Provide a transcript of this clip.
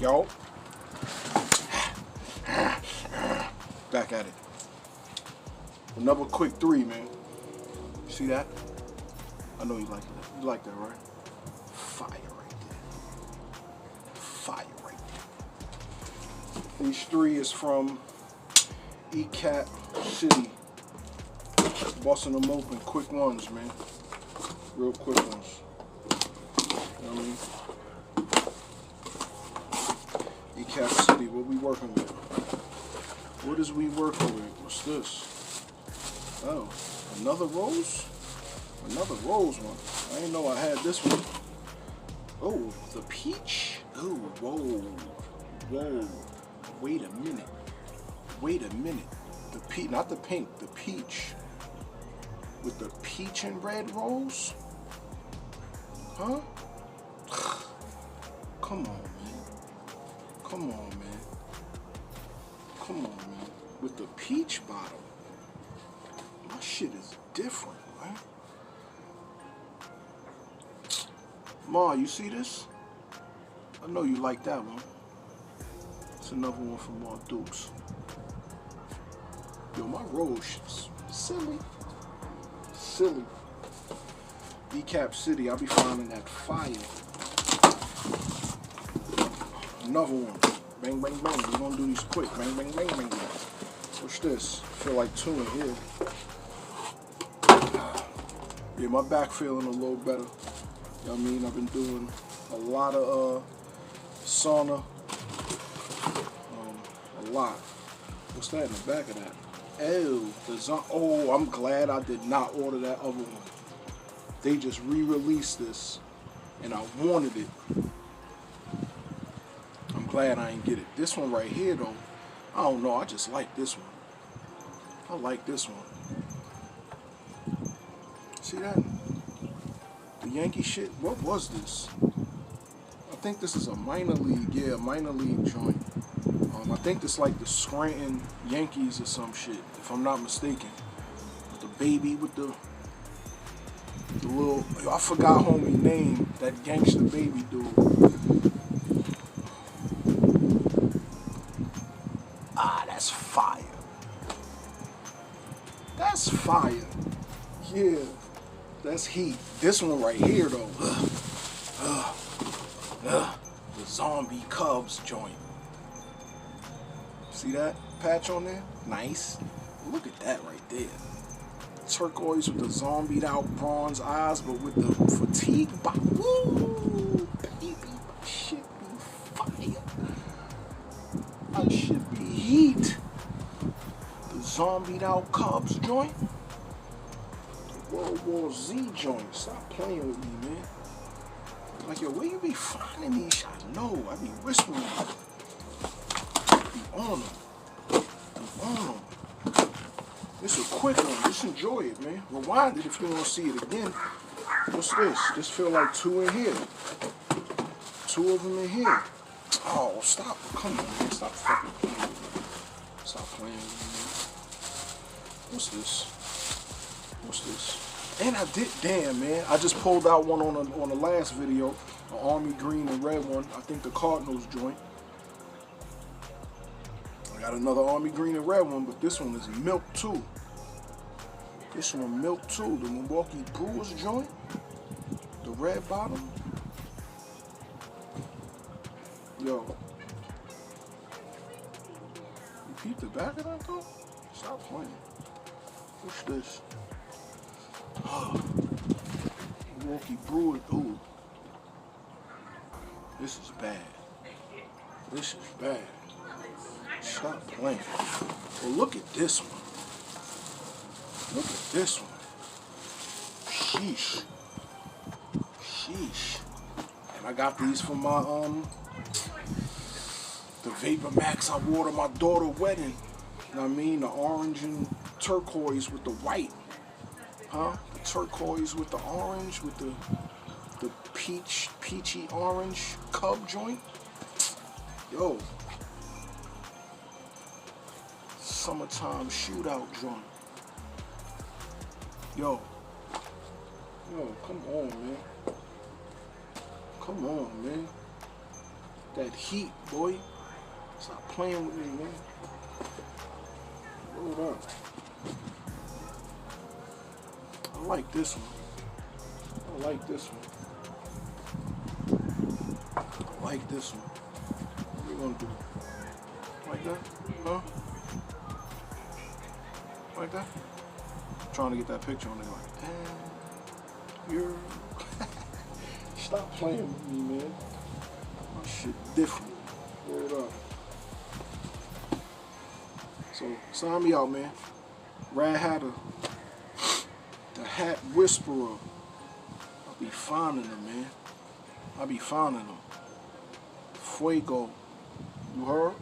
Yo. Back at it. Another quick 3, man. See that? I know you like that. You like that, right? Fire right there. Fire right there. These 3 is from EcapCity. Busting them open, quick ones, man. Real quick ones. You know what I mean? EcapCity, what we working with? What is we working with? What's this? Oh, another rose? Another rose one. I didn't know I had this one. Oh, the peach? Oh, whoa. Whoa. Wait a minute. Wait a minute. The peach, not the pink, the peach. With the peach and red rose? Huh? Come on, man. Come on, man. Come on, man. With the peach bottom. My shit is different, man. Ma, you see this? I know you like that one. It's another one from Ma Dukes. Yo, my rose is silly. Silly. EcapCity, I'll be finding that fire. Another one. Bang, bang, bang. We're gonna do these quick. Bang, bang, bang, bang, bang. What's this? I feel like 2 in here. Yeah, my back feeling a little better. You know what I mean? I've been doing a lot of sauna. A lot. What's that in the back of that? Oh, I'm glad I did not order that other one. They just re-released this, and I wanted it. I'm glad I ain't get it. This one right here, though, I don't know. I just like this one. I like this one. See that? The Yankee shit? What was this? I think this is a minor league. Yeah, minor league joint. I think this like the Scranton Yankees or some shit, if I'm not mistaken. With the baby with the little, I forgot homie name, that gangster baby dude. Ah, that's fire. That's fire. Yeah, that's heat. This one right here though, the zombie Cubs joint. See that patch on there? Nice. Look at that right there. Turquoise with the zombied out bronze eyes, but with the fatigue. Woo! Baby, my shit be fire. My shit be heat. The zombied out Cubs joint. The World War Z joint. Stop playing with me, man. Like, yo, where you be finding these shit? I know. I be whispering. On them. On them. This is a quick one. Just enjoy it, man. Rewind it if you want to see it again. What's this? This feel like 2 in here. 2 of them in here. Oh, stop. Come on, man. Stop fucking playing. Stop playing with me, man. What's this? What's this? And I did, damn, man. I just pulled out one on the last video. An army green and red one. I think the Cardinals joint. I got another army green and red one, but this one is milk too. This one milk too. The Milwaukee Brewers joint. The red bottom. Yo. You peep the back of that though? Stop playing. What's this? Milwaukee Brewers. Ooh. This is bad. This is bad. Stop playing. Well, look at this one. Look at this one. Sheesh. Sheesh. And I got these for my, the Vapor Max I wore to my daughter's wedding. You know what I mean? The orange and turquoise with the white. Huh? The turquoise with the orange, with the peachy orange Cub joint. Yo. Summertime shootout joint. Yo, come on, man. Come on, man. That heat, boy. Stop playing with me, man. Hold up. I like this one. I like this one. I like this one. What are we gonna do? Like that? Huh? Like that? I'm trying to get that picture on there like, damn, you're stop playing with me, man. My shit different. Hold up. So sign me out, man. Rad Hatter, the Hat Whisperer. I'll be finding them, man. I'll be finding them. Fuego. You heard?